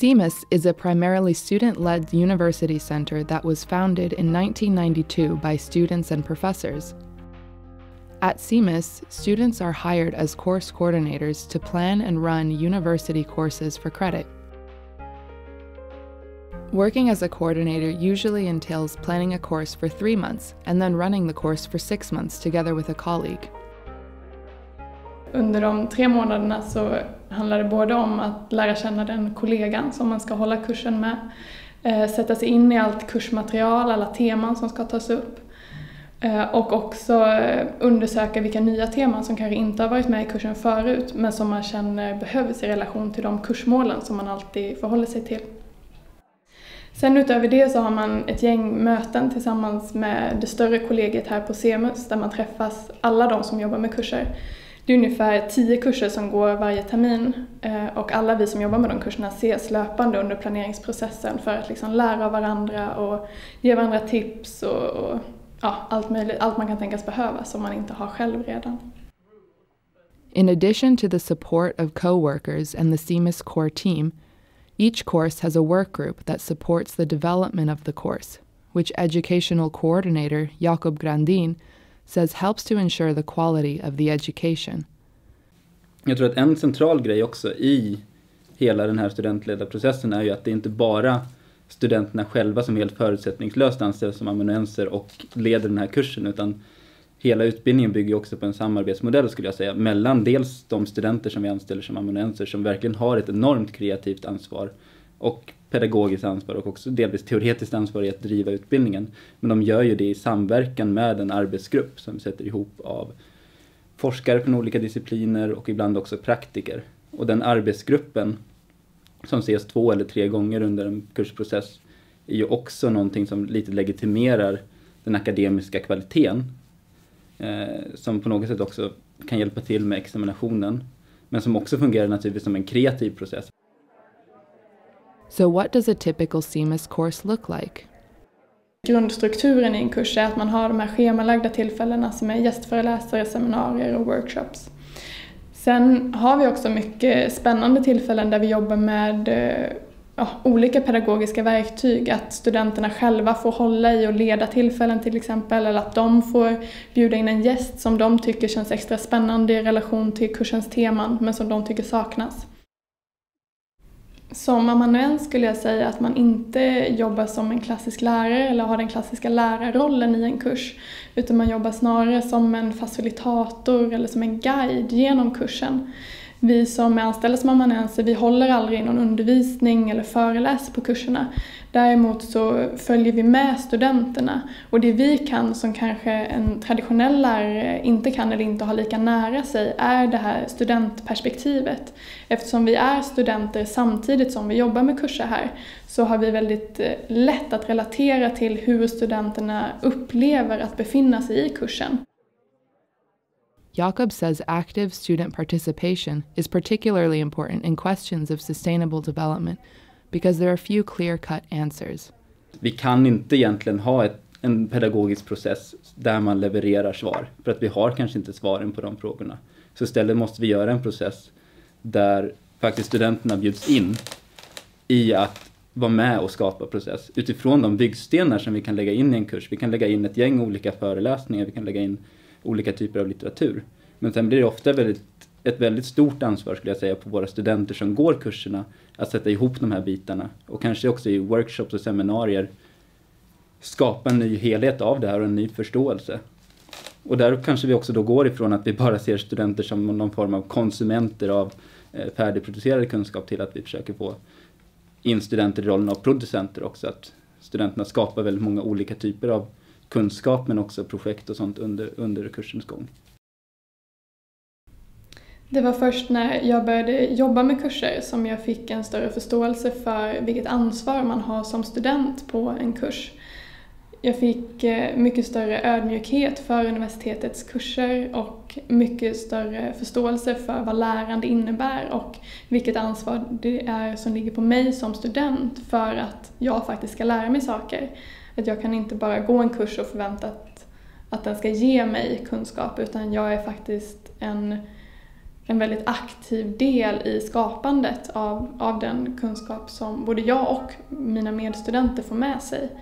CEMUS is a primarily student-led university center that was founded in 1992 by students and professors. At CEMUS, students are hired as course coordinators to plan and run university courses for credit. Working as a coordinator usually entails planning a course for 3 months and then running the course for 6 months together with a colleague. Under de 3 månaderna så handlar det både om att lära känna den kollegan som man ska hålla kursen med, sätta sig in i allt kursmaterial, alla teman som ska tas upp och också undersöka vilka nya teman som kanske inte har varit med i kursen förut men som man känner behövs i relation till de kursmålen som man alltid förhåller sig till. Sen utöver det så har man ett gäng möten tillsammans med det större kollegiet här på CEMUS där man träffas alla de som jobbar med kurser. Det är ungefär 10 kurser som går varje termin och alla vi som jobbar med de kurserna ses löpande under planeringsprocessen för att liksom lära av varandra och ge varandra tips och allt möjligt, allt man kan tänkas behöva som man inte har själv redan. In addition to the support of co-workers and the CEMUS core team, each course has a work group that supports the development of the course, which educational coordinator Jakob Grandin says helps to ensure the quality of the education. Jag tror att en central grej också i hela den här studentledda processen är ju att det inte bara studenterna själva som helt förutsättningslöst anställs som amanuenser och leder den här kursen, utan hela utbildningen bygger också på en samarbetsmodell skulle jag säga, mellan dels de studenter som vi anställer som amanuenser som verkligen har ett enormt kreativt ansvar och pedagogiskt ansvar och också delvis teoretiskt ansvar i att driva utbildningen. Men de gör ju det i samverkan med en arbetsgrupp som sätter ihop av forskare från olika discipliner och ibland också praktiker. Och den arbetsgruppen som ses 2 eller 3 gånger under en kursprocess är ju också någonting som lite legitimerar den akademiska kvaliteten. Som på något sätt också kan hjälpa till med examinationen. Men som också fungerar naturligtvis som en kreativ process. So what does a typical CEMUS course look like? Grundstrukturen i en kurs är att man har de här schemalagda tillfällena som är gästföreläsare, seminarier och workshops. Sen har vi också mycket spännande tillfällen där vi jobbar med olika pedagogiska verktyg. Att studenterna själva får hålla i och leda tillfällen till exempel. Eller att de får bjuda in en gäst som de tycker känns extra spännande i relation till kursens teman men som de tycker saknas. Som amanuens skulle jag säga att man inte jobbar som en klassisk lärare eller har den klassiska lärarrollen i en kurs. Utan man jobbar snarare som en facilitator eller som en guide genom kursen. Vi som är anställda som amanuenser, vi håller aldrig någon undervisning eller föreläser på kurserna. Däremot så följer vi med studenterna och det vi kan som kanske en traditionell lärare inte kan eller inte har lika nära sig är det här studentperspektivet. Eftersom vi är studenter samtidigt som vi jobbar med kurser här så har vi väldigt lätt att relatera till hur studenterna upplever att befinna sig i kursen. Jakob says active student participation is particularly important in questions of sustainable development because there are few clear-cut answers. Vi kan inte egentligen ha en pedagogisk process där man levererar svar, för att vi har kanske inte svaren på de frågorna. Så istället måste vi göra en process där faktiskt studenterna bjuds in i att vara med och skapa process utifrån de byggstenar som vi kan lägga in i en kurs. Vi kan lägga in ett gäng olika föreläsningar, vi kan lägga in olika typer av litteratur. Men sen blir det ofta ett väldigt stort ansvar skulle jag säga på våra studenter som går kurserna att sätta ihop de här bitarna och kanske också i workshops och seminarier skapa en ny helhet av det här och en ny förståelse. Och där kanske vi också då går ifrån att vi bara ser studenter som någon form av konsumenter av färdigproducerad kunskap till att vi försöker få in studenter i rollen av producenter också. Att studenterna skapar väldigt många olika typer av kunskap men också projekt och sånt under kursens gång. Det var först när jag började jobba med kurser som jag fick en större förståelse för vilket ansvar man har som student på en kurs. Jag fick mycket större ödmjukhet för universitetets kurser och mycket större förståelse för vad lärande innebär och vilket ansvar det är som ligger på mig som student för att jag faktiskt ska lära mig saker. Att jag kan inte bara gå en kurs och förvänta att den ska ge mig kunskap utan jag är faktiskt en en väldigt aktiv del i skapandet av den kunskap som både jag och mina medstudenter får med sig.